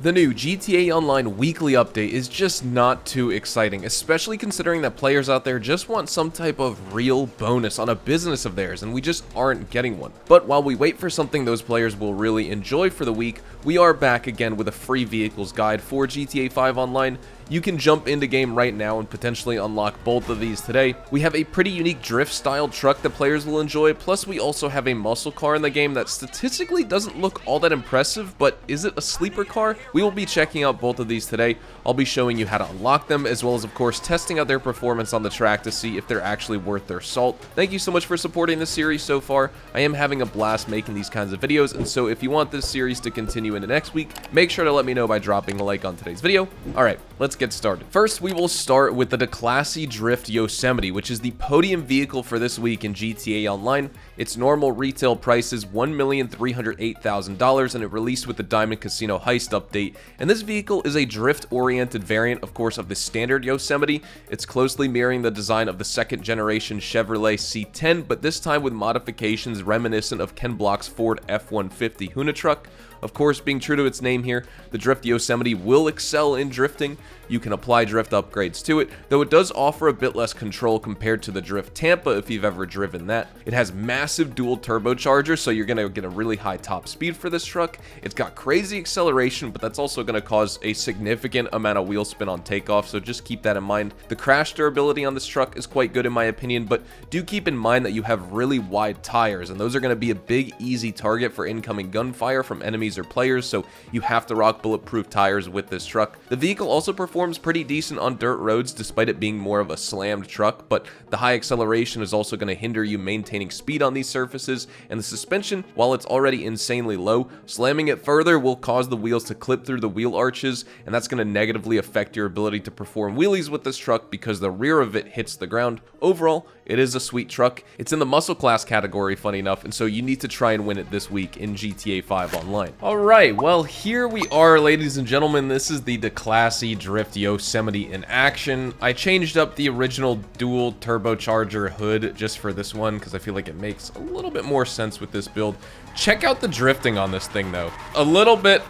The new GTA Online weekly update is just not too exciting, especially considering that players out there just want some type of real bonus on a business of theirs, and we just aren't getting one. But while we wait for something those players will really enjoy for the week, we are back again with a free vehicles guide for GTA 5 Online. You can jump into game right now and potentially unlock both of these today. We have a pretty unique drift-style truck that players will enjoy, plus we also have a muscle car in the game that statistically doesn't look all that impressive, but is it a sleeper car? We will be checking out both of these today. I'll be showing you how to unlock them, as well as, of course, testing out their performance on the track to see if they're actually worth their salt. Thank you so much for supporting this series so far. I am having a blast making these kinds of videos, and so if you want this series to continue into next week, make sure to let me know by dropping a like on today's video. Alright, let's get started. First, we will start with the Declasse Drift Yosemite, which is the podium vehicle for this week in GTA Online. Its normal retail price is $1,308,000, and it released with the Diamond Casino Heist update. And this vehicle is a drift-oriented variant, of course, of the standard Yosemite. It's closely mirroring the design of the second-generation Chevrolet C10, but this time with modifications reminiscent of Ken Block's Ford F-150 Huna truck. Of course, being true to its name here, the Drift Yosemite will excel in drifting. You can apply drift upgrades to it, though it does offer a bit less control compared to the Drift Tampa if you've ever driven that. It has massive dual turbochargers, so you're going to get a really high top speed for this truck. It's got crazy acceleration, but that's also going to cause a significant amount of wheel spin on takeoff, so just keep that in mind. The crash durability on this truck is quite good in my opinion, but do keep in mind that you have really wide tires, and those are going to be a big, easy target for incoming gunfire from enemies or players, so you have to rock bulletproof tires with this truck. The vehicle also performs pretty decent on dirt roads despite it being more of a slammed truck, but the high acceleration is also going to hinder you maintaining speed on these surfaces, and the suspension, while it's already insanely low, slamming it further will cause the wheels to clip through the wheel arches, and that's going to negatively affect your ability to perform wheelies with this truck because the rear of it hits the ground. Overall, it is a sweet truck. It's in the muscle class category, funny enough, and so you need to try and win it this week in GTA 5 Online. Alright, well, here we are, ladies and gentlemen. This is the Declasse Drift Yosemite in action. I changed up the original dual turbocharger hood just for this one because I feel like it makes a little bit more sense with this build. Check out the drifting on this thing, though. A little bit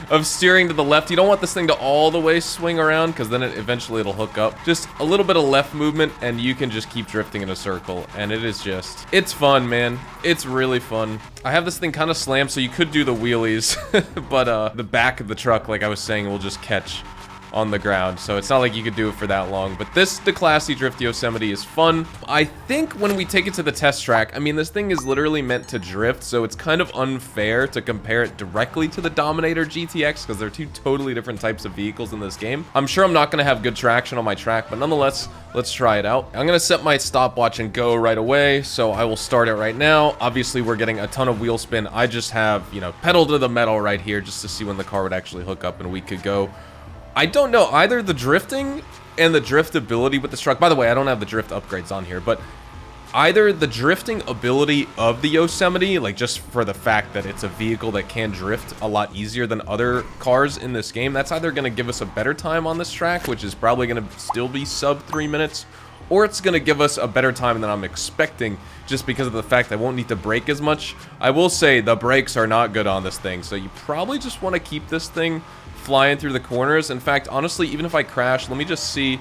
of steering to the left. You don't want this thing to all the way swing around because then eventually it'll hook up. Just a little bit of left movement and you can just keep drifting in a circle, and it is just, it's fun, man. It's really fun. I have this thing kind of slammed, so you could do the wheelies, but the back of the truck, like I was saying, will just catch on the ground, so it's not like you could do it for that long. But this Declasse Drift Yosemite is fun. I think when we take it to the test track, I mean, this thing is literally meant to drift, so it's kind of unfair to compare it directly to the Dominator GTX because they're two totally different types of vehicles in this game. I'm sure I'm not going to have good traction on my track, but nonetheless, let's try it out. I'm going to set my stopwatch and go right away, so I will start it right now. Obviously, we're getting a ton of wheel spin. I just have, you know, pedal to the metal right here just to see when the car would actually hook up and we could go. I don't know, either the drifting and the drift ability with this truck, by the way, I don't have the drift upgrades on here, but either the drifting ability of the Yosemite, like just for the fact that it's a vehicle that can drift a lot easier than other cars in this game, that's either going to give us a better time on this track, which is probably going to still be sub 3 minutes, or it's going to give us a better time than I'm expecting just because of the fact I won't need to brake as much. I will say the brakes are not good on this thing, so you probably just want to keep this thing flying through the corners. In fact, honestly, even if I crash, let me just see.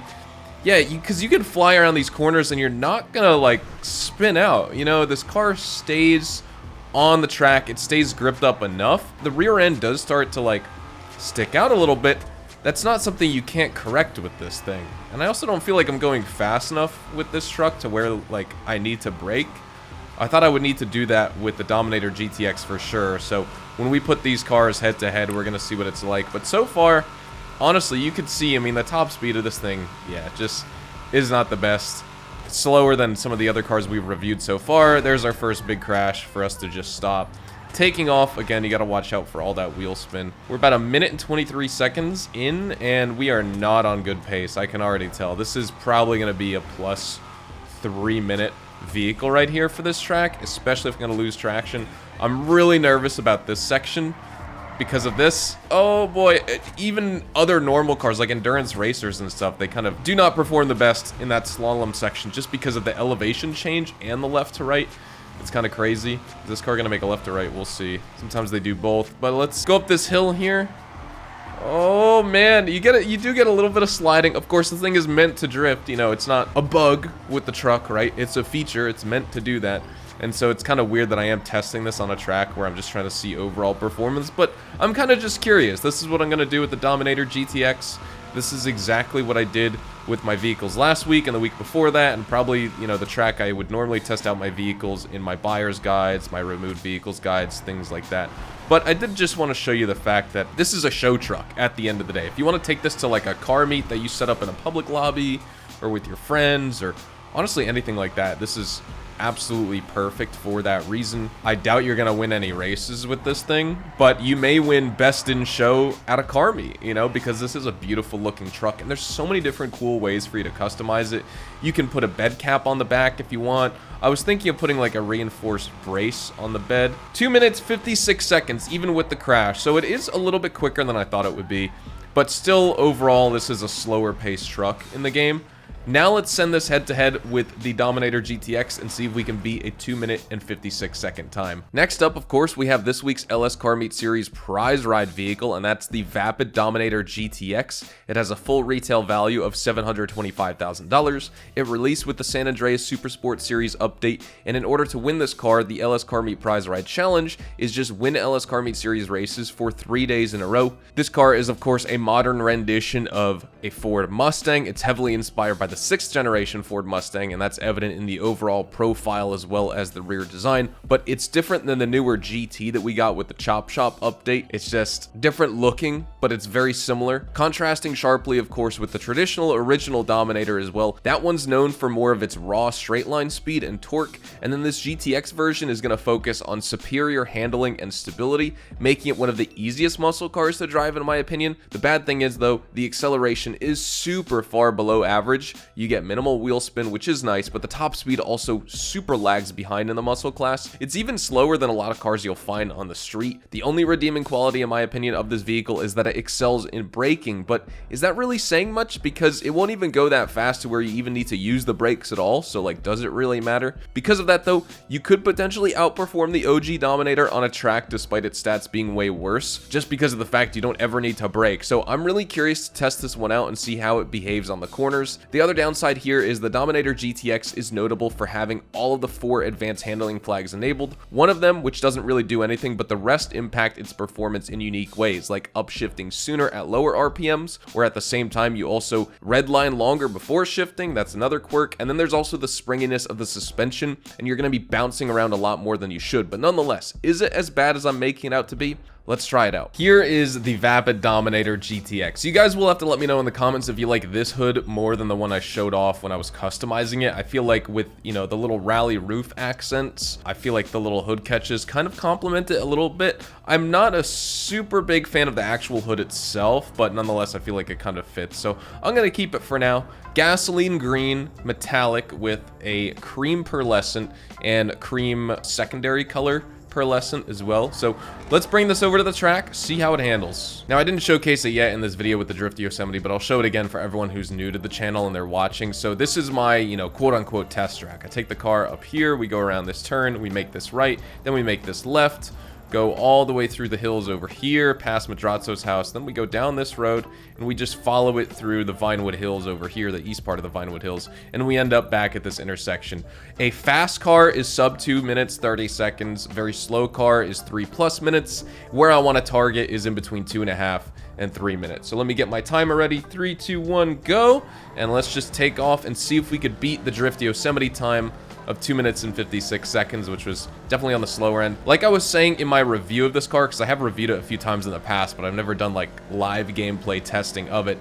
Yeah, because you can fly around these corners and you're not gonna like spin out. You know, this car stays on the track. It stays gripped up enough. The rear end does start to like stick out a little bit. That's not something you can't correct with this thing. And I also don't feel like I'm going fast enough with this truck to where like I need to brake. I thought I would need to do that with the Dominator GTX for sure. So when we put these cars head to head, we're going to see what it's like. But so far, honestly, you could see, I mean, the top speed of this thing, yeah, just is not the best. It's slower than some of the other cars we've reviewed so far. There's our first big crash for us to just stop. Taking off, again, you got to watch out for all that wheel spin. We're about 1 minute and 23 seconds in, and we are not on good pace. I can already tell. This is probably going to be a plus 3 minute vehicle right here for this track, especially if I'm going to lose traction. I'm really nervous about this section because of this. Oh boy, even other normal cars like endurance racers and stuff, they kind of do not perform the best in that slalom section just because of the elevation change and the left to right. It's kind of crazy. Is this car going to make a left to right? We'll see. Sometimes they do both, but let's go up this hill here. Oh man, you do get a little bit of sliding. Of course, the thing is meant to drift. You know, it's not a bug with the truck, right? It's a feature. It's meant to do that. And so it's kind of weird that I am testing this on a track where I'm just trying to see overall performance, but I'm kind of just curious. This is what I'm going to do with the Dominator GTX. This is exactly what I did with my vehicles last week and the week before that, and probably, you know, the track I would normally test out my vehicles in my buyer's guides, my removed vehicles guides, things like that. But I did just want to show you the fact that this is a show truck at the end of the day. If you want to take this to like a car meet that you set up in a public lobby or with your friends or honestly anything like that, this is absolutely perfect for that reason. I doubt you're gonna win any races with this thing, but you may win best in show at a car meet, you know, because this is a beautiful looking truck and there's so many different cool ways for you to customize it. You can put a bed cap on the back if you want. I was thinking of putting like a reinforced brace on the bed. 2 minutes 56 seconds even with the crash, so it is a little bit quicker than I thought it would be, but still overall this is a slower paced truck in the game. Now let's send this head-to-head with the Dominator GTX and see if we can beat a 2 minute and 56 second time. Next up, of course, we have this week's LS Car Meet Series prize ride vehicle, and that's the Vapid Dominator GTX. It has a full retail value of $725,000. It released with the San Andreas Super Sport Series update, and in order to win this car, the LS Car Meet prize ride challenge is just win LS Car Meet Series races for 3 days in a row. This car is, of course, a modern rendition of a Ford Mustang. It's heavily inspired by the 6th generation Ford Mustang, and that's evident in the overall profile as well as the rear design, but it's different than the newer GT that we got with the Chop Shop update. It's just different looking, but it's very similar, contrasting sharply, of course, with the traditional original Dominator as well. That one's known for more of its raw straight line speed and torque, and then this GTX version is going to focus on superior handling and stability, making it one of the easiest muscle cars to drive in my opinion. The bad thing is though, the acceleration is super far below average. You get minimal wheel spin, which is nice, but the top speed also super lags behind in the muscle class. It's even slower than a lot of cars you'll find on the street. The only redeeming quality, in my opinion, of this vehicle is that it excels in braking, but is that really saying much? Because it won't even go that fast to where you even need to use the brakes at all, so like, does it really matter? Because of that though, you could potentially outperform the OG Dominator on a track despite its stats being way worse, just because of the fact you don't ever need to brake. So I'm really curious to test this one out and see how it behaves on the corners. The other downside here is the Dominator GTX is notable for having all of the 4 advanced handling flags enabled. One of them, which doesn't really do anything, but the rest impact its performance in unique ways, like upshifting sooner at lower RPMs, where at the same time you also redline longer before shifting. That's another quirk. And then there's also the springiness of the suspension, and you're going to be bouncing around a lot more than you should. But nonetheless, is it as bad as I'm making it out to be? Let's try it out. Here is the Vapid Dominator GTX. You guys will have to let me know in the comments if you like this hood more than the one I showed off when I was customizing it. I feel like with, you know, the little rally roof accents, I feel like the little hood catches kind of complement it a little bit. I'm not a super big fan of the actual hood itself, but nonetheless, I feel like it kind of fits. So I'm going to keep it for now. Gasoline green metallic with a cream pearlescent and cream secondary color pearlescent as well. So let's bring this over to the track, see how it handles. Now I didn't showcase it yet in this video with the Drift Yosemite, but I'll show it again for everyone who's new to the channel and they're watching. So this is my, you know, quote unquote test track. I take the car up here, we go around this turn, we make this right, then we make this left, go all the way through the hills over here, past Madrazzo's house, then we go down this road, and we just follow it through the Vinewood Hills over here, the east part of the Vinewood Hills, and we end up back at this intersection. A fast car is sub 2 minutes, 30 seconds. Very slow car is 3+ minutes. Where I want to target is in between 2.5 and 3 minutes. So let me get my timer ready. 3, 2, 1, go! And let's just take off and see if we could beat the Drift Yosemite time of 2 minutes and 56 seconds, which was definitely on the slower end. Like I was saying in my review of this car, because I have reviewed it a few times in the past, but I've never done like live gameplay testing of it.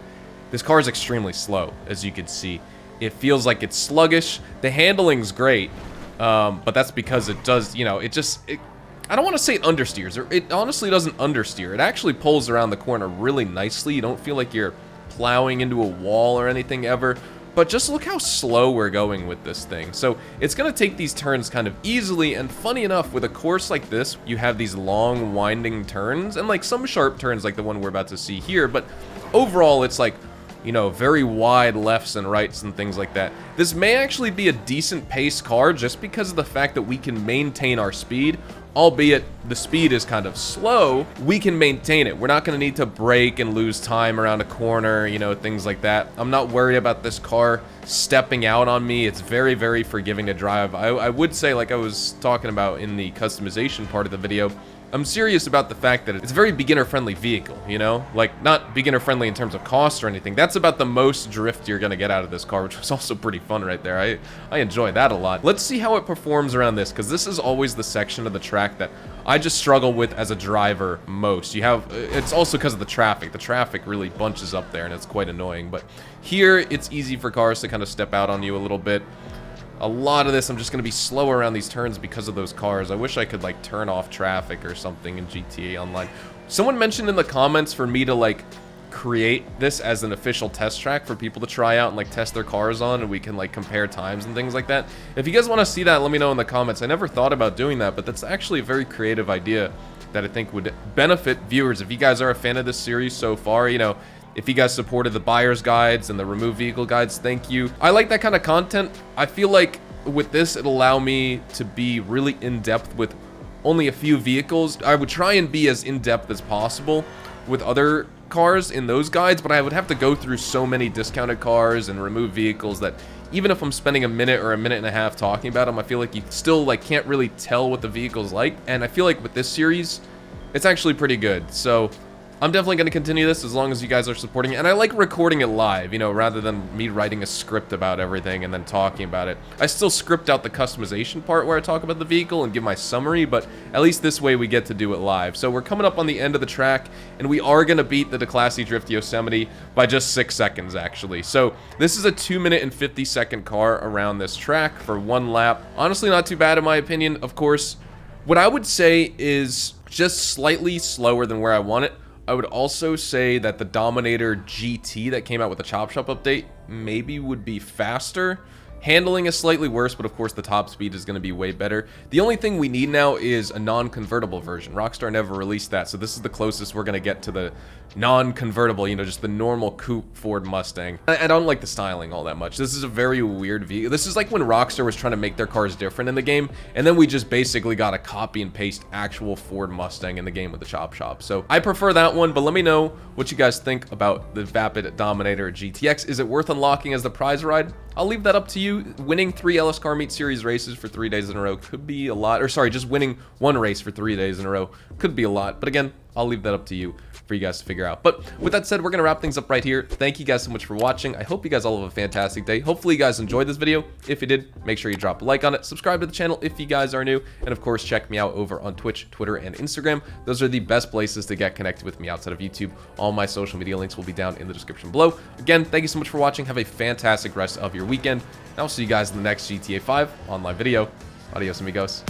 This car is extremely slow, as you can see. It feels like it's sluggish. The handling's great, but that's because it does, you know, I don't want to say it understeers. It honestly doesn't understeer. It actually pulls around the corner really nicely. You don't feel like you're plowing into a wall or anything ever. But just look how slow we're going with this thing. So it's going to take these turns kind of easily, and funny enough, with a course like this, you have these long winding turns and like some sharp turns like the one we're about to see here, but overall it's like you know, very wide lefts and rights and things like that. This may actually be a decent pace car just because of the fact that we can maintain our speed, albeit the speed is kind of slow. We can maintain it. We're not going to need to brake and lose time around a corner, you know, things like that. I'm not worried about this car stepping out on me. It's very, very forgiving to drive. I would say, like I was talking about in the customization part of the video, I'm serious about the fact that it's a very beginner-friendly vehicle, you know? Like, not beginner-friendly in terms of cost or anything. That's about the most drift you're gonna get out of this car, which was also pretty fun right there. I enjoy that a lot. Let's see how it performs around this, because this is always the section of the track that I just struggle with as a driver most. It's also because of the traffic. The traffic really bunches up there, and it's quite annoying. But here, it's easy for cars to kind of step out on you a little bit. A lot of this, I'm just going to be slow around these turns because of those cars. I wish I could, like, turn off traffic or something in GTA Online. Someone mentioned in the comments for me to, like, create this as an official test track for people to try out and, like, test their cars on, and we can, like, compare times and things like that. If you guys want to see that, let me know in the comments. I never thought about doing that, but that's actually a very creative idea that I think would benefit viewers. If you guys are a fan of this series so far, you know, if you guys supported the buyer's guides and the remove vehicle guides, thank you. I like that kind of content. I feel like with this, it'll allow me to be really in-depth with only a few vehicles. I would try and be as in-depth as possible with other cars in those guides, but I would have to go through so many discounted cars and remove vehicles that even if I'm spending a minute or a minute and a half talking about them, I feel like you still, like, can't really tell what the vehicle's like. And I feel like with this series, it's actually pretty good. So I'm definitely going to continue this as long as you guys are supporting it. And I like recording it live, you know, rather than me writing a script about everything and then talking about it. I still script out the customization part where I talk about the vehicle and give my summary, but at least this way we get to do it live. So we're coming up on the end of the track, and we are going to beat the Declasse Drift Yosemite by just 6 seconds, actually. So this is a 2-minute and 50-second car around this track for 1 lap. Honestly, not too bad in my opinion. Of course, what I would say is just slightly slower than where I want it. I would also say that the Dominator GT that came out with the Chop Shop update maybe would be faster. Handling is slightly worse, but of course the top speed is going to be way better. The only thing we need now is a non-convertible version. Rockstar never released that, so this is the closest we're going to get to the non-convertible, you know, just the normal coupe Ford Mustang. I don't like the styling all that much. This is a very weird vehicle. This is like when Rockstar was trying to make their cars different in the game, and then we just basically got a copy and paste actual Ford Mustang in the game with the Chop Shop. So I prefer that one, but let me know what you guys think about the Vapid Dominator GTX. Is it worth unlocking as the prize ride? I'll leave that up to you. Winning 3 LS Car Meet Series races for 3 days in a row could be a lot. Or sorry, just winning 1 race for 3 days in a row could be a lot. But again, I'll leave that up to you for you guys to figure out. But with that said, we're going to wrap things up right here. Thank you guys so much for watching. I hope you guys all have a fantastic day. Hopefully you guys enjoyed this video. If you did, make sure you drop a like on it. Subscribe to the channel if you guys are new. And of course, check me out over on Twitch, Twitter, and Instagram. Those are the best places to get connected with me outside of YouTube. All my social media links will be down in the description below. Again, thank you so much for watching. Have a fantastic rest of your weekend. And I'll see you guys in the next GTA 5 online video. Adios, amigos.